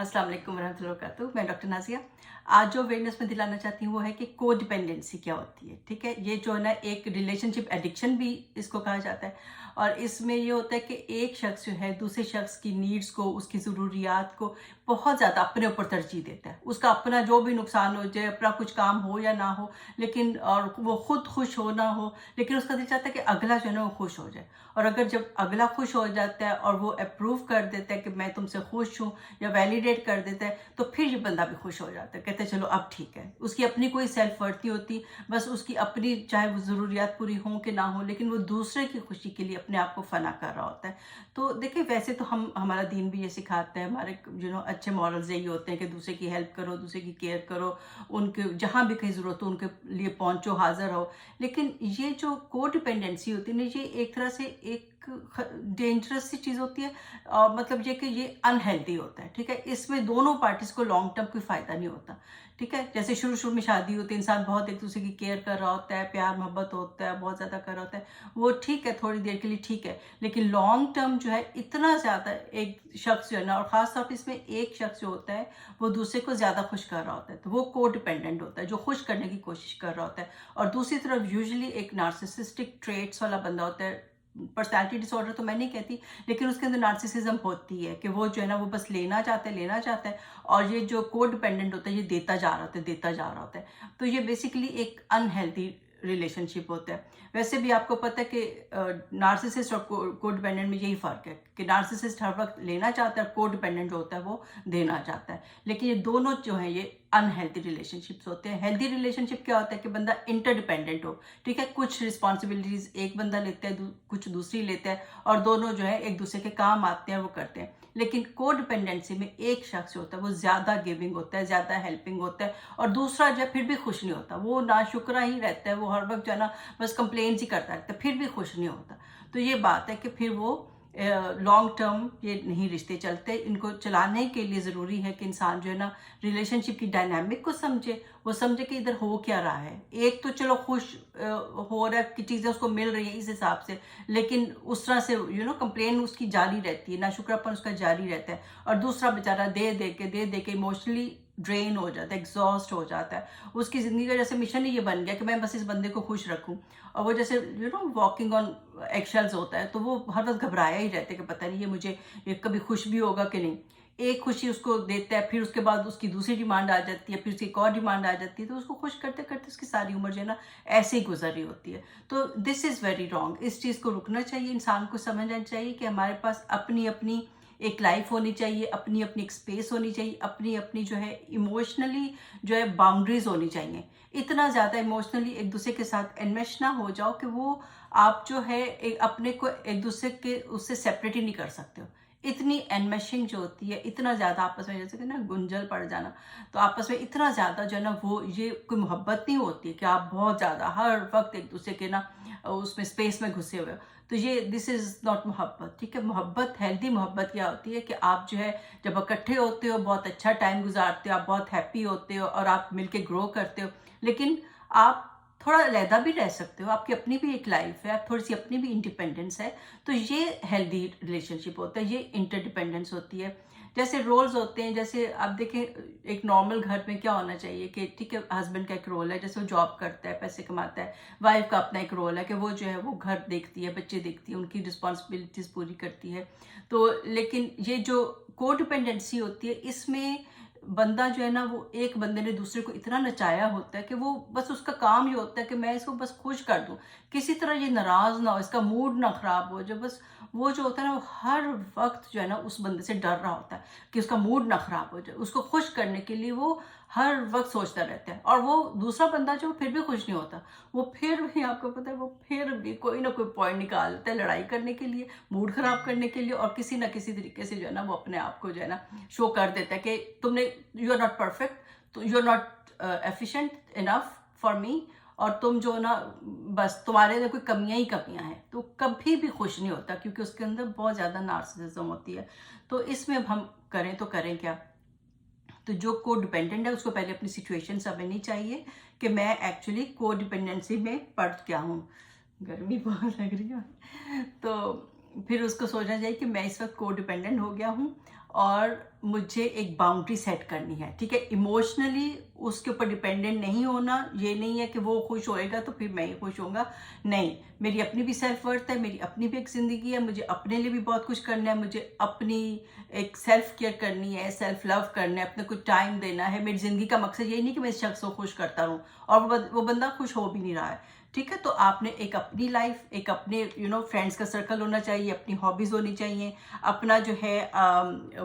अस्सलाम वालेकुम वरहमतुल्लाहि वबरकातुहू। मैं डॉक्टर नाज़िया। आज जो अवेयरनेस में दिलाना चाहती हूँ वो है कि को डिपेंडेंसी क्या होती है। ठीक है, ये जो है ना एक रिलेशनशिप एडिक्शन भी इसको कहा जाता है। और इसमें ये होता है कि एक शख्स जो है दूसरे शख्स की नीड्स को, उसकी ज़रूरियात को बहुत ज़्यादा अपने ऊपर तरजीह देता है। उसका अपना जो भी नुकसान हो जाए, अपना कुछ काम हो या ना हो, लेकिन और वो खुद खुश हो ना हो, लेकिन उसका दिल चाहता है कि अगला जो है ना वो खुश हो जाए। और अगर जब अगला खुश हो जाता है और वो अप्रूव कर देता है कि मैं तुमसे खुश हूँ, या वैलिडेट कर देता है, तो फिर ये बंदा भी खुश हो जाता है, कहते हैं चलो अब ठीक है। उसकी अपनी कोई सेल्फ वर्थ नहीं होती, बस उसकी अपनी चाहे वो ज़रूरियात पूरी हों कि ना हो, लेकिन वो दूसरे की खुशी के लिए अपने आप को फना कर रहा होता है। तो देखिए, वैसे तो हमारा दीन भी ये सिखाता है, हमारे अच्छे मॉरल्स यही होते हैं कि दूसरे की हेल्प करो, दूसरे की केयर करो, उनके जहाँ भी कहीं ज़रूरत हो उनके लिए पहुँचो, हाजिर रहो। लेकिन ये जो को डिपेंडेंसी होती है ना, ये एक तरह से एक डेंजरस सी चीज़ होती है। मतलब ये कि ये अनहेल्दी होता है। ठीक है, इसमें दोनों पार्टीज को लॉन्ग टर्म कोई फ़ायदा नहीं होता। ठीक है, जैसे शुरू शुरू में शादी होती है, इंसान बहुत एक दूसरे की केयर कर रहा होता है, प्यार मोहब्बत होता है, बहुत ज़्यादा कर रहा होता है, वो ठीक है, थोड़ी देर के लिए ठीक है। लेकिन लॉन्ग टर्म जो है इतना ज़्यादा एक शख्स जो है ना, और ख़ास तौर पर इसमें एक शख्स जो होता है वो दूसरे को ज़्यादा खुश कर रहा होता है, तो वो को डिपेंडेंट होता है, जो खुश करने की कोशिश कर रहा होता है। और दूसरी तरफ यूजुअली एक नार्सिसिस्टिक ट्रेट्स वाला बंदा होता है। पर्सनैलिटी डिसऑर्डर तो मैं नहीं कहती, लेकिन उसके अंदर नार्सिसिज्म होती है कि वो जो है ना वो बस लेना चाहता है। और ये जो को डिपेंडेंट होता है ये देता जा रहा होता है, देता जा रहा होता है। तो ये बेसिकली एक अनहेल्दी रिलेशनशिप होता है। वैसे भी आपको पता है कि नार्सिसिस्ट और को डिपेंडेंट में यही फ़र्क है कि नार्सिसिस्ट हर वक्त लेना चाहता है, को डिपेंडेंट जो होता है वो देना चाहता है। लेकिन ये दोनों जो हैं ये अनहेल्दी रिलेशनशिप्स होते हैं। हेल्दी रिलेशनशिप क्या होता है कि बंदा इंटरडिपेंडेंट हो। ठीक है, कुछ रिस्पॉन्सिबिलिटीज़ एक बंदा लेता है, कुछ दूसरी लेता है, और दोनों जो है एक दूसरे के काम आते हैं, वो करते हैं। लेकिन को डिपेंडेंसी में एक शख्स होता है वो ज़्यादा गिविंग होता है, ज़्यादा हेल्पिंग होता है, और दूसरा जो है फिर भी खुश नहीं होता, वो नाशुक्रा ही रहता है, वो हर वक्त जो है ना बस कंप्लेंट्स ही करता रहता है, फिर भी खुश नहीं होता। तो ये बात है कि फिर वो लॉन्ग टर्म ये नहीं रिश्ते चलते। इनको चलाने के लिए ज़रूरी है कि इंसान जो है ना रिलेशनशिप की डायनामिक को समझे, वो समझे कि इधर हो क्या रहा है। एक तो चलो खुश हो रहा है कि चीज़ें उसको मिल रही है इस हिसाब से, लेकिन उस तरह से कंप्लेन उसकी जारी रहती है, नाशुक्रापन उसका जारी रहता है। और दूसरा बेचारा दे दे के इमोशनली ड्रेन हो जाता है, एग्जॉस्ट हो जाता है। उसकी ज़िंदगी का जैसे मिशन ही ये बन गया कि मैं बस इस बंदे को खुश रखूं। और वो जैसे वॉकिंग ऑन एक्शेल्स होता है, तो वो हर वक्त घबराया ही रहता है कि पता नहीं ये कभी खुश भी होगा कि नहीं। एक खुशी उसको देता है, फिर उसके बाद उसकी दूसरी डिमांड आ जाती है, फिर उसकी एक और डिमांड आ जाती है, तो उसको खुश करते करते उसकी सारी उम्र जो है ना ऐसे ही गुजर रही होती है। तो दिस इज़ वेरी रॉन्ग। इस चीज़ को रुकना चाहिए, इंसान को समझना चाहिए कि हमारे पास अपनी अपनी एक लाइफ होनी चाहिए, अपनी अपनी एक स्पेस होनी चाहिए, अपनी अपनी जो है इमोशनली जो है बाउंड्रीज होनी चाहिए। इतना ज़्यादा इमोशनली एक दूसरे के साथ एनमेश ना हो जाओ कि वो आप जो है अपने को एक दूसरे के उससे सेपरेट ही नहीं कर सकते हो। इतनी एनमेशिंग जो होती है, इतना ज़्यादा आपस में जैसे कि ना गुंजल पड़ जाना, तो आपस में इतना ज़्यादा जो है ना वो ये कोई मोहब्बत नहीं होती है कि आप बहुत ज़्यादा हर वक्त एक दूसरे के ना उसमें स्पेस में घुसे हुए हो। तो ये दिस इज़ नॉट मोहब्बत। ठीक है, मोहब्बत, हेल्दी मोहब्बत क्या होती है कि आप जो है जब इकट्ठे होते हो, बहुत अच्छा टाइम गुजारते हो, आप बहुत हैप्पी होते हो और आप मिलके ग्रो करते हो। लेकिन आप थोड़ा अलहदा भी रह सकते हो, आपकी अपनी भी एक लाइफ है, आप थोड़ी सी अपनी भी इंडिपेंडेंस है। तो ये हेल्दी रिलेशनशिप होता है, ये इंटरडिपेंडेंस होती है। जैसे रोल्स होते हैं, जैसे आप देखें एक नॉर्मल घर में क्या होना चाहिए कि ठीक है, हस्बैंड का एक रोल है, जैसे वो जॉब करता है, पैसे कमाता है। वाइफ का अपना एक रोल है कि वो जो है वो घर देखती है, बच्चे देखती है, उनकी रिस्पॉन्सिबिलिटीज पूरी करती है। तो लेकिन ये जो को डिपेंडेंसी होती है, इसमें बंदा जो है ना वो एक बंदे ने दूसरे को इतना नचाया होता है कि वो बस उसका काम ये होता है कि मैं इसको बस खुश कर दूं, किसी तरह ये नाराज ना हो, इसका मूड ना खराब हो। जो बस वो जो होता है ना वो हर वक्त जो है ना उस बंदे से डर रहा होता है कि उसका मूड ना खराब हो जाए। उसको खुश करने के लिए वो हर वक्त सोचता रहता है, और वो दूसरा बंदा जो फिर भी खुश नहीं होता, वो फिर भी आपको पता है वो फिर भी कोई ना कोई पॉइंट निकालता है लड़ाई करने के लिए, मूड खराब करने के लिए, और किसी ना किसी तरीके से जो है ना वो अपने आप को जो है ना शो कर देता है कि तुमने, यू आर नॉट परफेक्ट, तो you are not efficient enough for me, और तुम जो ना बस तुम्हारे अंदर कोई कमियां ही कमियां हैं। तो कभी भी खुश नहीं होता क्योंकि उसके अंदर बहुत ज़्यादा नार्सिसिज्म होती है। तो इसमें अब हम करें तो करें क्या? तो जो को डिपेंडेंट है उसको पहले अपनी सिचुएशन समझनी चाहिए कि मैं एक्चुअली को डिपेंडेंसी में पड़ क्या हूँ। गर्मी बहुत लग रही है। तो फिर उसको सोचना चाहिए कि मैं इस वक्त को डिपेंडेंट हो गया हूँ, اور مجھے ایک باؤنڈری سیٹ کرنی ہے، ٹھیک ہے؟ ایموشنلی اس کے اوپر ڈیپینڈنٹ نہیں ہونا، یہ نہیں ہے کہ وہ خوش ہوئے گا تو پھر میں ہی خوش ہوں گا، نہیں، میری اپنی بھی سیلف ورتھ ہے، میری اپنی بھی ایک زندگی ہے، مجھے اپنے لیے بھی بہت کچھ کرنا ہے، مجھے اپنی ایک سیلف کیئر کرنی ہے، سیلف لو کرنا ہے، اپنے کو ٹائم دینا ہے. میری زندگی کا مقصد یہی نہیں کہ میں اس شخص کو خوش کرتا رہوں اور وہ بندہ خوش ہو بھی نہیں رہا ہے، ٹھیک ہے؟ تو آپ نے ایک اپنی لائف، ایک اپنے فرینڈس کا سرکل ہونا چاہیے، اپنی ہابیز ہونی چاہیے، اپنا جو ہے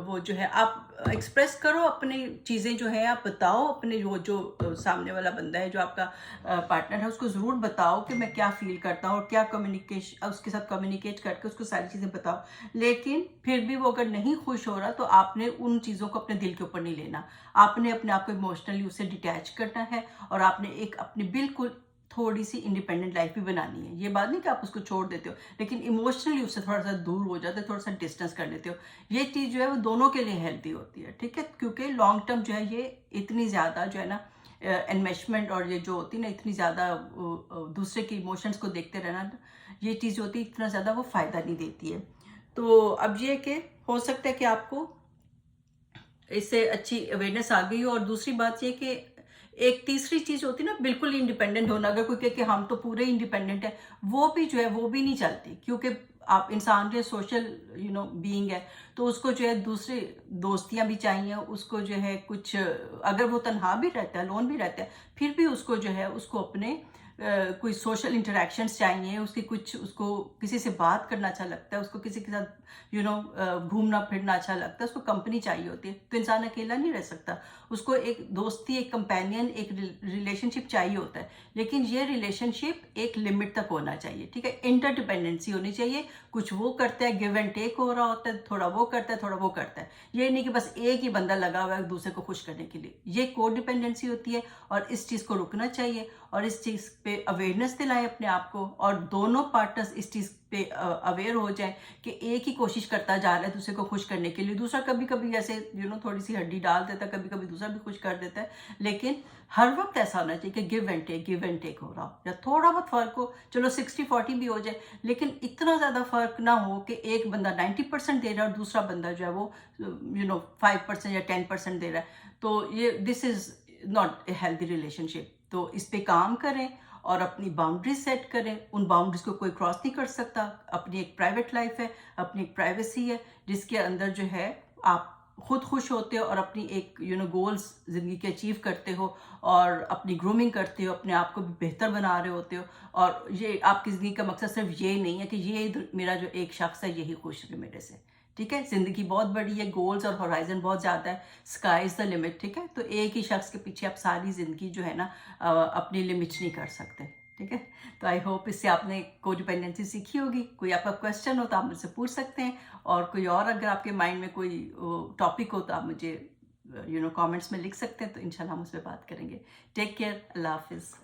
وہ جو ہے آپ ایکسپریس کرو اپنی چیزیں جو ہے آپ بتاؤ اپنے جو سامنے والا بندہ ہے جو آپ کا پارٹنر ہے اس کو ضرور بتاؤ کہ میں کیا فیل کرتا ہوں اور کیا کمیونیکیشن اس کے ساتھ کمیونیکیٹ کر کے اس کو ساری چیزیں بتاؤ. لیکن پھر بھی وہ اگر نہیں خوش ہو رہا تو آپ نے ان چیزوں کو اپنے دل کے اوپر نہیں لینا، آپ نے اپنے آپ کو ایموشنلی اس سے ڈیٹیچ کرنا ہے اور آپ نے ایک اپنی بالکل تھوڑی سی انڈیپینڈنٹ لائف بھی بنانی ہے. یہ بات نہیں کہ آپ اس کو چھوڑ دیتے ہو لیکن ایموشنلی اس سے تھوڑا سا دور ہو جاتے ہو، تھوڑا سا ڈسٹینس کر لیتے ہو. یہ چیز جو ہے وہ دونوں کے لیے ہیلتھی ہوتی ہے، ٹھیک ہے؟ کیونکہ لانگ ٹرم جو ہے یہ اتنی زیادہ جو ہے نا انویسٹمنٹ اور یہ جو ہوتی ہے نا اتنی زیادہ دوسرے کے ایموشنس کو دیکھتے رہنا، یہ چیز ہوتی ہے اتنا زیادہ وہ فائدہ نہیں دیتی ہے. تو اب یہ کہ ہو سکتا ہے کہ آپ کو اس سے اچھی اویئرنیس آ گئی ہو. اور دوسری بات یہ کہ ایک تیسری چیز ہوتی ہے نا بالکل انڈیپینڈنٹ ہونا. اگر کوئی کہ ہم تو پورے انڈیپینڈنٹ ہیں، وہ بھی جو ہے وہ بھی نہیں چلتی، کیونکہ آپ انسان جو سوشل بینگ ہے تو اس کو جو ہے دوسری دوستیاں بھی چاہیے، اس کو جو ہے کچھ اگر وہ تنہا بھی رہتا ہے، لون بھی رہتا ہے، پھر بھی اس کو جو ہے اس کو اپنے کوئی سوشل انٹریکشنز چاہیے، اس کی کچھ اس کو کسی سے بات کرنا اچھا لگتا ہے، اس کو کسی کے ساتھ گھومنا پھرنا اچھا لگتا ہے، اس کو کمپنی چاہیے ہوتی ہے. تو انسان اکیلا نہیں رہ سکتا، اس کو ایک دوستی، ایک کمپینین، ایک ریلیشن شپ چاہیے ہوتا ہے. لیکن یہ ریلیشن شپ ایک لمٹ تک ہونا چاہیے، ٹھیک ہے؟ انٹر ڈپینڈنسی ہونی چاہیے، کچھ وہ کرتا ہے، گیو اینڈ ٹیک ہو رہا ہوتا ہے، تھوڑا وہ کرتا ہے تھوڑا وہ کرتا ہے. یہ نہیں کہ بس ایک ہی بندہ لگا ہوا ہے دوسرے کو خوش کرنے کے لیے. یہ کو ڈپینڈنسی ہوتی ہے اور اس چیز کو رکنا چاہیے اور اس چیز پہ اویئرنیس دلائیں اپنے آپ کو، اور دونوں پارٹنرز اس چیز پہ اویئر ہو جائیں کہ ایک ہی کوشش کرتا جا رہا ہے دوسرے کو خوش کرنے کے لیے. دوسرا کبھی کبھی ایسے تھوڑی سی ہڈی ڈال دیتا ہے، کبھی کبھی دوسرا بھی خوش کر دیتا ہے. لیکن ہر وقت ایسا ہونا چاہیے کہ گیو اینڈ ٹیک ہو رہا ہو، یا تھوڑا بہت فرق ہو، چلو 60-40 بھی ہو جائے، لیکن اتنا زیادہ فرق نہ ہو کہ ایک بندہ 90% دے رہا ہے اور دوسرا بندہ جو ہے وہ 5% یا 10% دے رہا ہے. تو یہ this is not a healthy relationship. تو اس پہ کام کریں اور اپنی باؤنڈریز سیٹ کریں. ان باؤنڈریز کو کوئی کراس نہیں کر سکتا. اپنی ایک پرائیویٹ لائف ہے، اپنی ایک پرائیویسی ہے جس کے اندر جو ہے آپ خود خوش ہوتے ہو اور اپنی ایک گولز زندگی کے اچیو کرتے ہو اور اپنی گرومنگ کرتے ہو، اپنے آپ کو بھی بہتر بنا رہے ہوتے ہو. اور یہ آپ کی زندگی کا مقصد صرف یہ نہیں ہے کہ یہ میرا جو ایک شخص ہے یہی خوش ہے میرے سے، ٹھیک ہے؟ زندگی بہت بڑی ہے، گولز اور ہورائزن بہت زیادہ ہے، اسکائی از دا لمٹ، ٹھیک ہے؟ تو ایک ہی شخص کے پیچھے آپ ساری زندگی جو ہے نا اپنی لمٹ نہیں کر سکتے، ٹھیک ہے؟ تو آئی ہوپ اس سے آپ نے کو ڈیپینڈنسی سیکھی ہوگی. کوئی آپ کا کویسچن ہو تو آپ مجھ سے پوچھ سکتے ہیں، اور کوئی اور اگر آپ کے مائنڈ میں کوئی ٹاپک ہو تو آپ مجھے کامنٹس میں لکھ سکتے ہیں، تو انشاءاللہ ہم اس پہ بات کریں گے. ٹیک کیئر، اللہ حافظ.